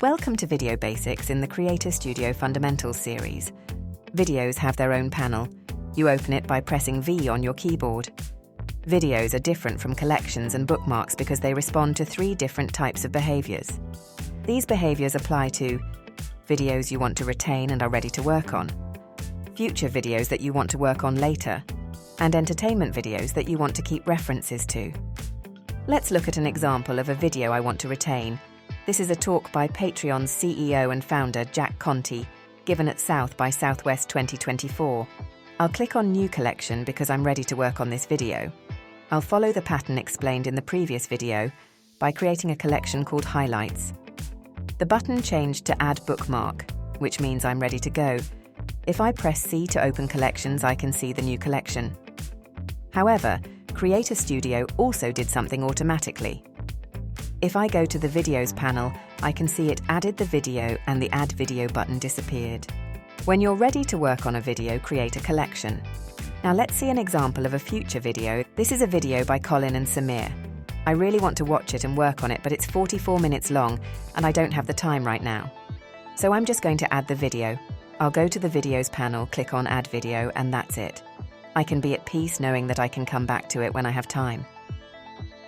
Welcome to Video Basics in the Creator Studio Fundamentals series. Videos have their own panel. You open it by pressing V on your keyboard. Videos are different from collections and bookmarks because they respond to 3 different types of behaviors. These behaviors apply to videos you want to retain and are ready to work on, future videos that you want to work on later, and entertainment videos that you want to keep references to. Let's look at an example of a video I want to retain. This is a talk by Patreon's CEO and founder Jack Conte, given at South by Southwest 2024. I'll click on New Collection because I'm ready to work on this video. I'll follow the pattern explained in the previous video by creating a collection called Highlights. The button changed to Add Bookmark, which means I'm ready to go. If I press C to open collections, I can see the new collection. However, Creator Studio also did something automatically. If I go to the Videos panel, I can see it added the video and the Add Video button disappeared. When you're ready to work on a video, create a collection. Now let's see an example of a future video. This is a video by Colin and Samir. I really want to watch it and work on it, but it's 44 minutes long and I don't have the time right now. So I'm just going to add the video. I'll go to the Videos panel, click on Add Video, and that's it. I can be at peace knowing that I can come back to it when I have time.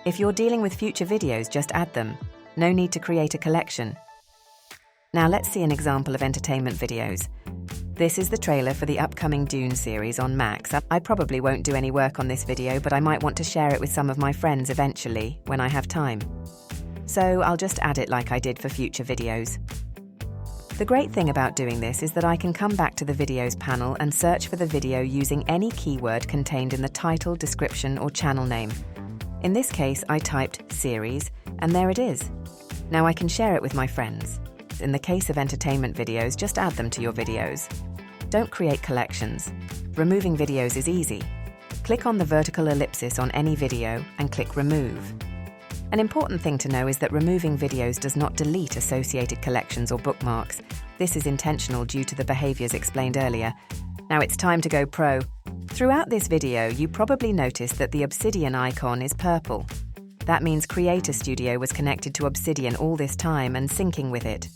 If you're dealing with future videos, just add them. No need to create a collection. Now let's see an example of entertainment videos. This is the trailer for the upcoming Dune series on Max. I probably won't do any work on this video, but I might want to share it with some of my friends eventually, when I have time. So I'll just add it like I did for future videos. The great thing about doing this is that I can come back to the Videos panel and search for the video using any keyword contained in the title, description, or channel name. In this case, I typed series, and there it is. Now I can share it with my friends. In the case of entertainment videos, just add them to your videos. Don't create collections. Removing videos is easy. Click on the vertical ellipsis on any video and click Remove. An important thing to know is that removing videos does not delete associated collections or bookmarks. This is intentional due to the behaviors explained earlier. Now it's time to go pro. Throughout this video, you probably noticed that the Obsidian icon is purple. That means Creator Studio was connected to Obsidian all this time and syncing with it.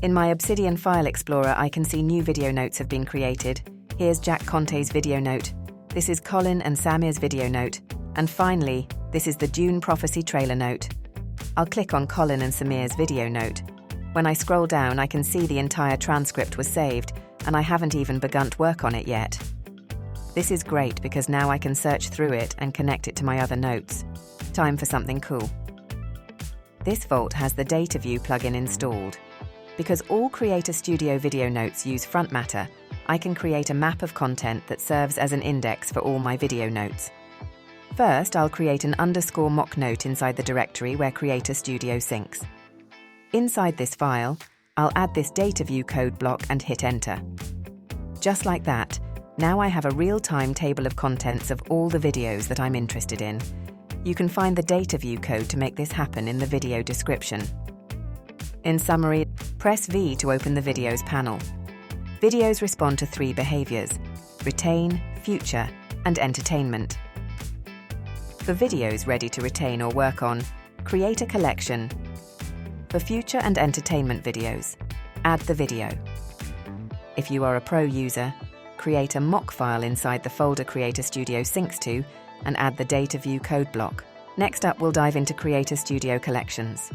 In my Obsidian File Explorer, I can see new video notes have been created. Here's Jack Conte's video note. This is Colin and Samir's video note. And finally, this is the Dune Prophecy trailer note. I'll click on Colin and Samir's video note. When I scroll down, I can see the entire transcript was saved, and I haven't even begun to work on it yet. This is great because now I can search through it and connect it to my other notes. Time for something cool. This Vault has the dataview plugin installed. Because all Creator Studio video notes use front matter, I can create a map of content that serves as an index for all my video notes. First, I'll create an underscore mock note inside the directory where Creator Studio syncs. Inside this file, I'll add this dataview code block and hit enter. Just like that, now I have a real-time table of contents of all the videos that I'm interested in. You can find the dataview code to make this happen in the video description. In summary, press V to open the Videos panel. Videos respond to 3 behaviors: retain, future, and entertainment. For videos ready to retain or work on, create a collection. For future and entertainment videos, add the video. If you are a pro user, create a mock file inside the folder Creator Studio syncs to and add the dataview code block. Next up, we'll dive into Creator Studio collections.